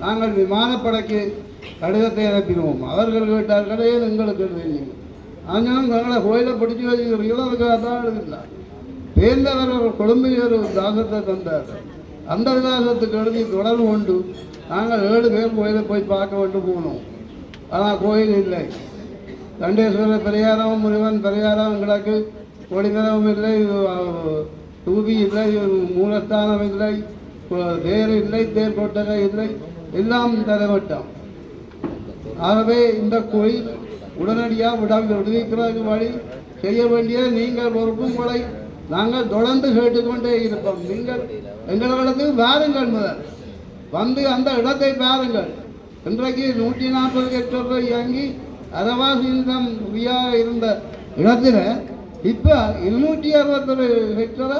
நாங்கள் விமானப்படைக்கு கடிதத்தை அனுப்பிடுவோம். அவர்கள் கேட்டார்கள், ஏன் எங்களுக்கு எழுதினீங்க? ஆனாலும் எங்களை கோயிலை பிடிச்சி வச்சுக்கிறீங்களோ அதுக்காக தான் எழுதினார். வேந்தவர்கள் கொழும்பில் ஒரு தாசத்தை தந்தார்கள். அந்த தாசத்துக்கு எழுதி தொடர்பு கொண்டு நாங்கள் 7 பேர் கோயிலை போய் பார்க்க வேண்டு போனோம். ஆனால் கோயில் இல்லை. தண்டேஸ்வரர் பரிகாரம், முருகன் பரிகாரம் எங்களுக்கு கொடிமரமும் இல்லை, தூபி இல்லை, மூலஸ்தானம் இல்லை, தேர் இல்லை, தேர் கொட்டகை இல்லை, எல்லாம் தரவட்டம். ஆகவே இந்த கோயில் உடனடியாக விடுவிக்கிறதுக்கு வழி செய்ய வேண்டிய நீங்கள் பொறுப்புகளை நாங்கள் தொடர்ந்து கேட்டுக்கொண்டே இருப்போம். நீங்கள் எங்களிடத்துக்கு வாருங்கள், முதல் வந்து அந்த இடத்தை பாருங்கள். இன்றைக்கு 140 ஹெக்டர் இயங்கி அரவாசியிடம் இருந்த இடத்துல இப்போ 261 ஹெக்டரை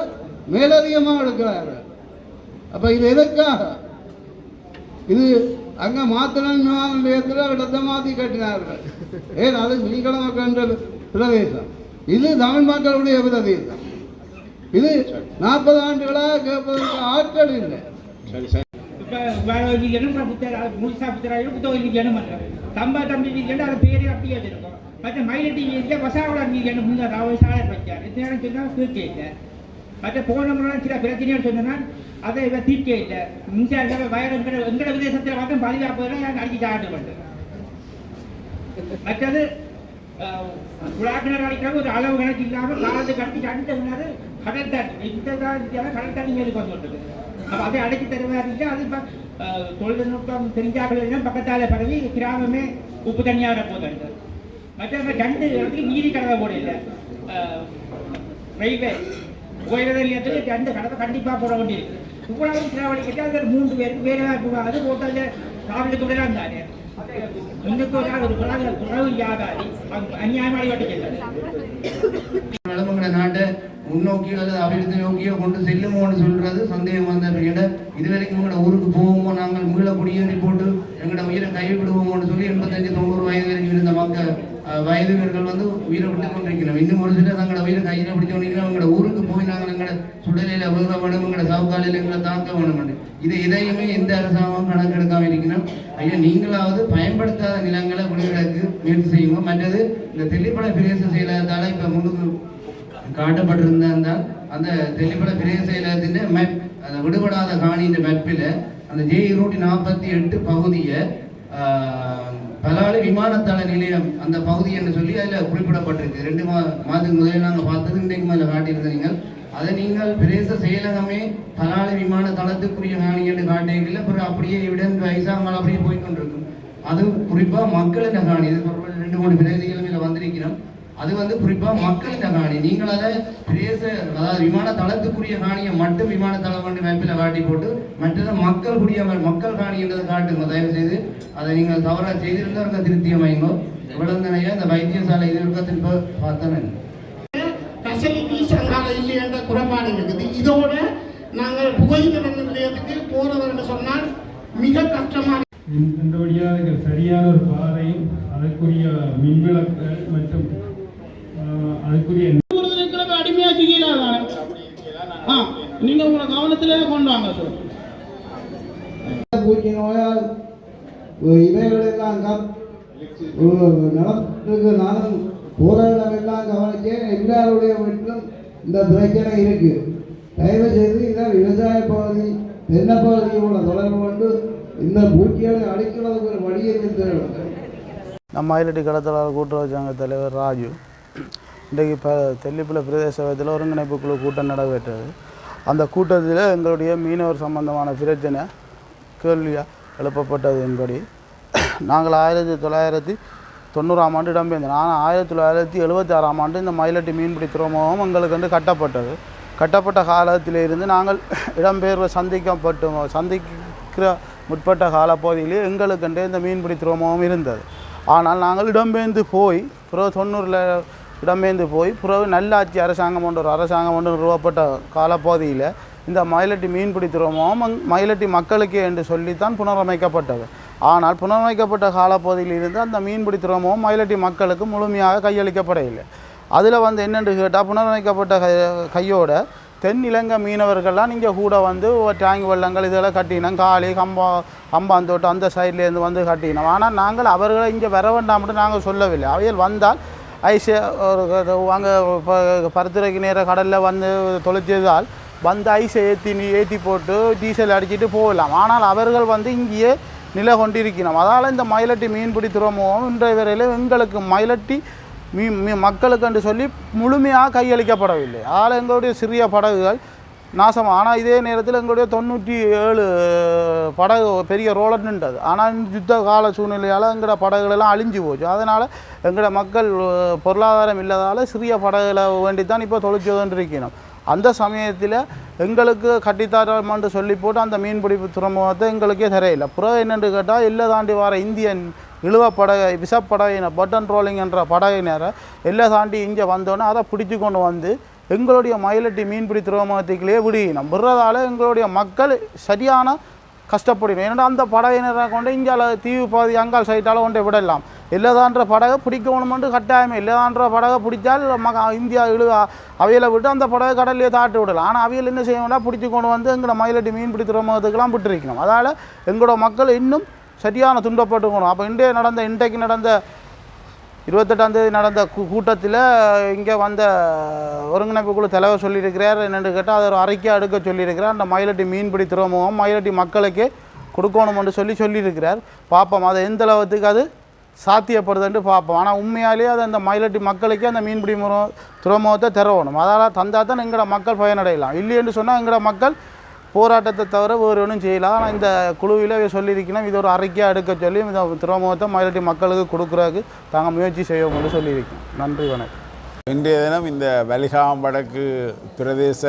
மேலதிகமாக எடுக்கிறார்கள். அப்போ இது எதற்காக? இது அங்கே மாத்திரம் விமான நிலையத்தில் இடத்தை மாற்றி கட்டினார்கள். ஏன் அது சிங்கள கண்ட பிரதேசம், இது தமிழ் மக்களுடைய பிரதேசம். இது 40 ஆண்டுகளாக கேட்பதற்கு ஆட்கள் இல்லை. இப்போ முழுசா புத்தராயும் புத்தகம் தம்பா தம்பி வீதிகள் அது பேரே அப்படியே வச்சிருக்கோம். மற்ற மயிலட்டி வீதியில் வசாவளர் வீதிகள் முன்னாள் சாலை வச்சார். இத்தனை சொன்னால் தீர்க்க இல்லை. மற்ற போன முறை சில பிரச்சனைகள் சொன்னால் அதை இவ தீர்க்க இல்லை. மின்சார வயர் எங்கட விதேசத்தில் மட்டும் பாதுகாப்பதில் அடிச்சு சாட்டு பண்ணுறது. மற்றது குழாக்கிணறு அடிக்கிறது ஒரு அளவு கணக்கு இல்லாமல் காலத்துக்கு அடிச்சு அடித்ததுனால கடல் தண்ணி கடல் தண்ணி மேலுக்கு வந்து விட்டுது. அப்போ அதை அடைச்சி தருவாரு. அது இப்போ தொழில்நுட்பம் தெரிஞ்சாக்கள் பக்கத்தால் பரவி கிராமமே உப்பு தண்ணியாக போதும். மற்ற 2 இடத்துக்கு நீதி கடவை போட இல்லை. ரயில்வே உயர்ந்த நிலையத்தில் 2 கடவை கண்டிப்பாக போட வேண்டியிருக்கு. இவ்வளவு திராவளி கேட்டால் அதில் 3 பேருக்கு வேலை வாய்ப்பு அது போட்டு அதில் காவலுக்கு விடலாம் தானே. முன்னுக்கு ஒரு குறவு வியாபாரி அநியாயமாக வட்டி செல்வது. நாட்டை முன்னோக்கி அல்லது அபிவிருத்தி நோக்கியோ கொண்டு செல்லுமோன்னு சொல்றது சந்தேகம் வந்த பிறகு இதுவரைக்கும் எங்களோட ஊருக்கு போவோமோ, நாங்கள் மீள குடியேறி போட்டு எங்களோட உயிரை கைவிடுவோமோன்னு சொல்லி 85-90 வயது வரைக்கும் இருந்த மக்கள் வயதுகள் வந்து உயிரை விட்டு கொண்டிருக்கிறோம். இன்னும் ஒரு சில தங்களோட உயிரை கையில் பிடிச்ச கொண்டிருக்கிறோம். எங்களோட ஊருக்கு போய் நாங்கள் எங்களோட சுடலையில் விழுக வேணும், எங்களோட சவுக்காலையில் எங்களை தாக்க வேணும். இதையுமே எந்த அரசாங்கம் கணக்கெடுக்காம இருக்கணும். ஐயா, நீங்களாவது பயன்படுத்தாத நிலங்களை விடுவிடக்கு முயற்சி செய்யுங்க. மற்றது இந்த தெல்லிப்பட பிரதேச செயலகத்தால் இப்போ முன்னுக்கு காட்டப்பட்டிருந்தால் அந்த தெல்லிப்பட பிரதேச செயலகத்தின் மேப், அந்த விடுபடாத காணியின் மேப்பில் அந்த J248 பகுதியை பலாலி விமானத்தள நிலையம் அந்த பகுதி என்று சொல்லி அதில் குறிப்பிடப்பட்டிருக்கு. 2 மாதத்துக்கு முதலில் நாங்கள் பார்த்தது இன்றைக்கு மேலே காட்டியிருந்த நீங்கள் அதை நீங்கள் பிரதேச செயலகமே பலாலி விமான தளத்துக்குரிய காணி என்று காட்டியிருக்கல. அப்புறம் அப்படியே எவிடன்ஸ் வைசாமல் அப்படியே போய்கொண்டிருக்கும். அது குறிப்பாக மக்களின் காணி. இது 2-3 பிரதிகளும் வந்திருக்கிறோம். அது வந்து குறிப்பாக மக்களின் காணி. நீங்கள் அதை பிரதேச அதாவது விமான தளத்துக்குரிய காணியை மட்டும் விமான தளம் கொண்டு மேப்பில் காட்டி போட்டு மற்றது மக்கள் காணி என்றதை காட்டுங்க. தயவு செய்து அதை நீங்கள் தவறாக செய்திருந்தால் திருத்தி அமைங்கோ. விளந்தனையா இந்த வைத்தியசாலை எதிர்க்கத்தில் பார்த்தேன் ஃபெசிலிட்டிஸ் அங்கால இல்லை என்ற குறைபாடு இருக்குது. இதோட நாங்கள் புகையிரத நிலையத்துக்கு போறதுன்னு சொன்னால் மிக கஷ்டமாக இந்த வழியாக சரியான ஒரு பாதையும் அதற்குரிய மின்விளக்குகள் மற்றும் அதுக்குரிய அடிமையாச்சுக்கீங்களா நீங்க உங்களை கவனத்திலே கொண்டு வாங்க சார். பூச்சி நோயால் இவைகளெல்லாம் நடத்துக்கு நானும் போகிற இடமெல்லாம் கவனிச்சேன். எல்லாருடைய வீட்டிலும் இந்த பிரச்சனை இருக்கு. தயவு செய்து இந்த விவசாய பகுதி தென்னை பகுதியோட தொடர்பு கொண்டு இந்த பூச்சிகளை அடிக்கிறதுக்கு ஒரு வழியை தேவை. நம்ம மயிலட்டி கடத்தலாளர் கூட்டுறவு சங்க தலைவர் ராஜு இன்றைக்கு இப்போ தெல்லிப்பளை பிரதேச சபையில் ஒருங்கிணைப்பு குழு கூட்டம் நடைபெற்றது. அந்த கூட்டத்தில் எங்களுடைய மீனவர் சம்பந்தமான பிரச்சனை கேள்வியாக எழுப்பப்பட்டதின்படி நாங்கள் 1990ஆம் ஆண்டு இடம்பெயர்ந்தோம். நான் 1976ஆம் ஆண்டு இந்த மயிலட்டி மீன்பிடி துறைமுகம் எங்களுக்கு கட்டப்பட்ட காலத்திலிருந்து நாங்கள் இடம்பெயர்வை சந்திக்கிற முற்பட்ட காலப்பகுதியிலே எங்களுக்கென்று இந்த மீன்பிடி துறைமுகம் இருந்தது. ஆனால் நாங்கள் இடம்பெயர்ந்து போய் பிறகு 90ல் இடம்பெயர்ந்து போய் பிறகு நல்லாட்சி அரசாங்கம் ஒன்று நிறுவப்பட்ட காலப்பகுதியில் இந்த மயிலட்டி மீன்பிடி துறைமுகம் மயிலட்டி மக்களுக்கே என்று சொல்லித்தான் புனரமைக்கப்பட்டது. ஆனால் புனரமைக்கப்பட்ட காலப்பகுதியிலிருந்து அந்த மீன்பிடி துறைமுகம் மயிலட்டி மக்களுக்கு முழுமையாக கையளிக்கப்படவில்லை. அதில் என்னென்று கேட்டால் புனரமைக்கப்பட்ட கையோட தென் இலங்கை மீனவர்கள்லாம் இங்கே கூட டேங்க் வெள்ளங்கள் இதெல்லாம் கட்டினோம். காளி கம்பாந்தோட்டம் அந்த சைட்லேருந்து கட்டினோம். ஆனால் நாங்கள் அவர்களை இங்கே வர வேண்டாம்னு நாங்கள் சொல்லவில்லை. அவையில் வந்தால் ஐஸை அங்கே பருத்துறைக்கு நேர கடலில் தொலைச்சதால் ஐஸை ஏற்றி போட்டு டீசல் அடிச்சுட்டு போகலாம். ஆனால் அவர்கள் இங்கேயே நிலை கொண்டிருக்கணும். அதால் இந்த மயிலட்டி மீன்பிடி துறைமுகம் இன்றைய வரையில் எங்களுக்கு மயிலட்டி மக்களுக்கு என்று சொல்லி முழுமையாக கையளிக்கப்படவில்லை. அதனால் எங்களுடைய சிறிய படகுகள் நாசம். ஆனால் இதே நேரத்தில் எங்களுடைய 97 படகு பெரிய ரோலர் நின்றது. ஆனால் யுத்த கால சூழ்நிலையால் எங்களோட படகுகளெல்லாம் அழிஞ்சு போச்சு. அதனால் எங்களோட மக்கள் பொருளாதாரம் இல்லாதால் சிறிய படகுகளை வேண்டித்தான் இப்போ தொழிற்சோதனை இருக்கணும். அந்த சமயத்தில் எங்களுக்கு கட்டித்தாரம்னு சொல்லி போட்டு அந்த மீன்பிடி துறைமுகத்தை எங்களுக்கே தரையில்லை. பிறகு என்னென்று கேட்டால் எல்லை தாண்டி வர இந்தியன் இழுவப்படகை விசப்படகின பட்டன் ரோலிங் என்ற படகினரை எல்லை தாண்டி இங்கே வந்தோன்னே அதை பிடிச்சி கொண்டு எங்களுடைய மயிலட்டி மீன்பிடி துறைமுகத்துக்குள்ளே விடுகினோம். விடுறதால எங்களுடைய மக்கள் சரியான கஷ்டப்படணும். ஏன்னா அந்த படகினரை கொண்டு இந்தியாவில் தீவு பகுதி அங்கால் சைட்டால் கொண்டு விடலாம். இல்லதான்ற படகை பிடிக்கணுமென்று கட்டாயமே. இல்லதான்ற படகை பிடிச்சால் இந்தியா அவையில் விட்டு அந்த படகை கடல்லையே தாட்டி விடலாம். ஆனால் அவையில் என்ன செய்யணும்னா பிடிச்சி கொண்டு எங்களோட மயிலட்டி மீன்பிடி துறைமுகத்துக்கெல்லாம் விட்டுருக்கணும். அதால் எங்களோட மக்கள் இன்னும் சரியான துன்பப்பட்டுக்கணும். அப்போ இன்றைக்கு நடந்த 28ஆம் தேதி நடந்த கூட்டத்தில் இங்கே ஒருங்கிணைப்பு குழு தலைவர் சொல்லியிருக்கிறார். என்னென்னு கேட்டால் அதை ஒரு அறிக்கையாக எடுக்க சொல்லியிருக்கிறார். அந்த மயிலட்டி மீன்பிடி துறைமுகம் மயிலட்டி மக்களுக்கே கொடுக்கணும்னு சொல்லியிருக்கிறார். பார்ப்போம் அது எந்த அளவுக்கு அது சாத்தியப்படுதுன்ட்டு பார்ப்போம். ஆனால் உண்மையாலேயே அது அந்த மயிலட்டி மக்களுக்கே அந்த மீன்பிடி துறைமுகத்தை தரணும். அதால் தந்தால் தான் எங்களோட மக்கள் பயனடையலாம். இல்லைன்னு சொன்னால் எங்களோட மக்கள் போராட்டத்தை தவிர வேறு ஒன்றும் செய்யலாம். ஆனால் இந்த குழுவில் சொல்லியிருக்கணும் இது ஒரு அறிக்கையாக எடுக்க சொல்லி இந்த துறைமுகத்தை மயிலட்டி மக்களுக்கு கொடுக்குறதுக்கு தாங்கள் முயற்சி செய்வோம்னு சொல்லியிருக்கோம். நன்றி, வணக்கம். இன்றைய தினம் இந்த வலிகாமம் வடக்கு பிரதேச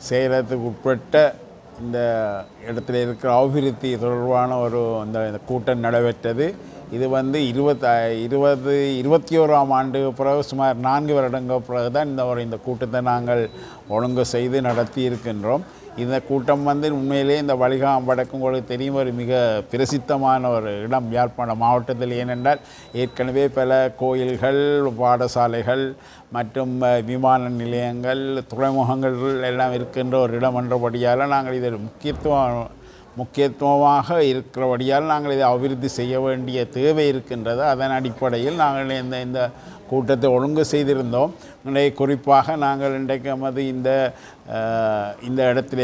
செயலகத்துக்கு உட்பட்ட இந்த இடத்துல இருக்கிற அபிவிருத்தி தொடர்பான இந்த கூட்டம் நடைபெற்றது. இது 21ஆம் ஆண்டு பிறகு சுமார் 4 வருடங்கள் பிறகு தான் இந்த கூட்டத்தை நாங்கள் ஒழுங்கு செய்து நடத்தி இருக்கின்றோம். இந்த கூட்டம் உண்மையிலே இந்த வலிகாமம் வடக்கு உங்களுக்கு தெரியும் ஒரு மிக பிரசித்தமான ஒரு இடம் யாழ்ப்பாணம் மாவட்டத்தில். ஏனென்றால் ஏற்கனவே பல கோயில்கள், பாடசாலைகள் மற்றும் விமான நிலையங்கள், துறைமுகங்கள் எல்லாம் இருக்கின்ற ஒரு இடம் என்றபடியால் நாங்கள் இதில் முக்கியத்துவமாக இருக்கிறபடியால் நாங்கள் இதை அபிவிருத்தி செய்ய வேண்டிய தேவை இருக்கின்றது. அதன் அடிப்படையில் நாங்கள் இந்த கூட்டத்தை ஒழுங்கு செய்திருந்தோம். குறிப்பாக நாங்கள் இன்றைக்கு இந்த இடத்துல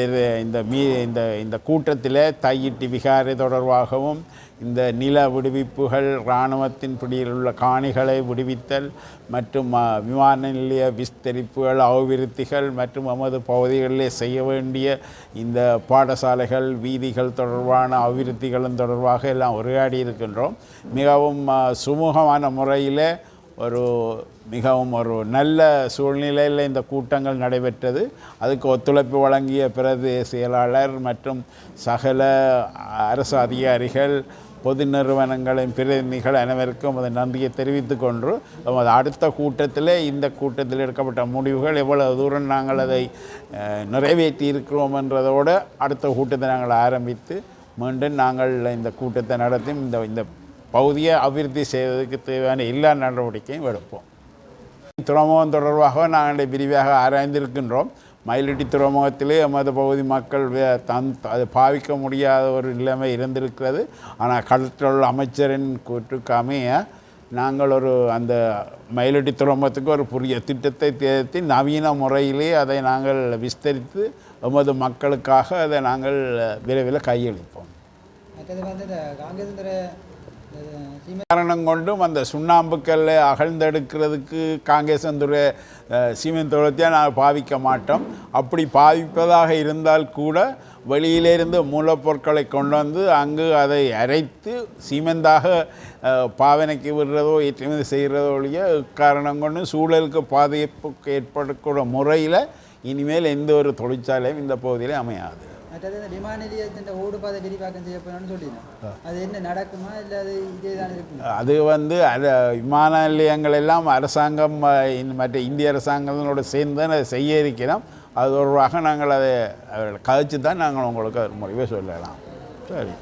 இந்த கூட்டத்தில் தையிட்டி விகாரை தொடர்பாகவும் இந்த நில விடுவிப்புகள், இராணுவத்தின் பிடியில் உள்ள காணிகளை விடுவித்தல் மற்றும் விமான நிலைய விஸ்தரிப்புகள், அபிவிருத்திகள் மற்றும் நமது பகுதிகளிலே செய்ய வேண்டிய இந்த பாடசாலைகள், வீதிகள் தொடர்பான அபிவிருத்திகளும் தொடர்பாக எல்லாம் உரையாடி இருக்கின்றோம். மிகவும் சுமூகமான முறையில் மிகவும் ஒரு நல்ல சூழ்நிலையில் இந்த கூட்டங்கள் நடைபெற்றது. அதுக்கு ஒத்துழைப்பு வழங்கிய பிரதேச செயலாளர் மற்றும் சகல அரசு அதிகாரிகள் பொது நிறுவனங்களின் பிரதிநிதிகள் அனைவருக்கும் அதை நன்றியை தெரிவித்துக் கொண்டு அடுத்த கூட்டத்தில் இந்த கூட்டத்தில் எடுக்கப்பட்ட முடிவுகள் எவ்வளவு தூரம் நாங்கள் அதை நிறைவேற்றி இருக்கிறோம் என்றதோடு அடுத்த கூட்டத்தை நாங்கள் ஆரம்பித்து மீண்டும் நாங்கள் இந்த கூட்டத்தை நடத்தி இந்த பகுதியை அபிவிருத்தி செய்வதற்கு தேவையான எல்லா நடவடிக்கையும் எடுப்போம். துறைமுகம் தொடர்பாக நாங்கள் விரிவாக ஆராய்ந்திருக்கின்றோம். மயிலிட்டி துறைமுகத்திலே எமது பகுதி மக்கள் அது பாவிக்க முடியாத ஒரு நிலைமை இருந்திருக்கிறது. ஆனால் கடற்றொழில் அமைச்சரின் கூற்றுக்கு அமைய நாங்கள் அந்த மயிலிட்டி துறைமுகத்துக்கு ஒரு புதிய திட்டத்தை தேர்த்தி நவீன முறையிலே அதை நாங்கள் விஸ்தரித்து எமது மக்களுக்காக அதை நாங்கள் விரைவில் கையளிப்போம். காரணம் கொண்டும் அந்த சுண்ணாம்புக்கல்லை அகழ்ந்தெடுக்கிறதுக்கு காங்கேசந்துறை சீமெண்ட் தொழிற்சியை நாங்கள் பாவிக்க மாட்டோம். அப்படி பாவிப்பதாக இருந்தால் கூட வெளியிலிருந்து மூலப்பொருட்களை கொண்டு வந்து அங்கு அதை அரைத்து சீமெந்தாக பாவனைக்கு விடுறதோ ஏற்றுமதி செய்கிறதோ ஒழிய காரணம் கொண்டு சூழலுக்கு பாதிப்புக்கு ஏற்படக்கூடிய முறையில் இனிமேல் எந்த ஒரு தொழிற்சாலையும் இந்த பகுதியிலே அமையாது. மற்றது இந்த விமான நிலையத்தின் ஓடுபாதை விரிவாக்கம் செய்யப்படணும்னு சொல்லினோம். அது என்ன நடக்குமா இல்லை அது இதே தான் இருக்கும்? அது விமான நிலையங்கள் எல்லாம் அரசாங்கம் மற்ற இந்திய அரசாங்கங்களோடு சேர்ந்து அதை செய்ய இருக்கிறோம். அது தொடர்பாக நாங்கள் அதை கழித்து தான் நாங்கள் உங்களுக்கு முடிவே சொல்லலாம். சரி.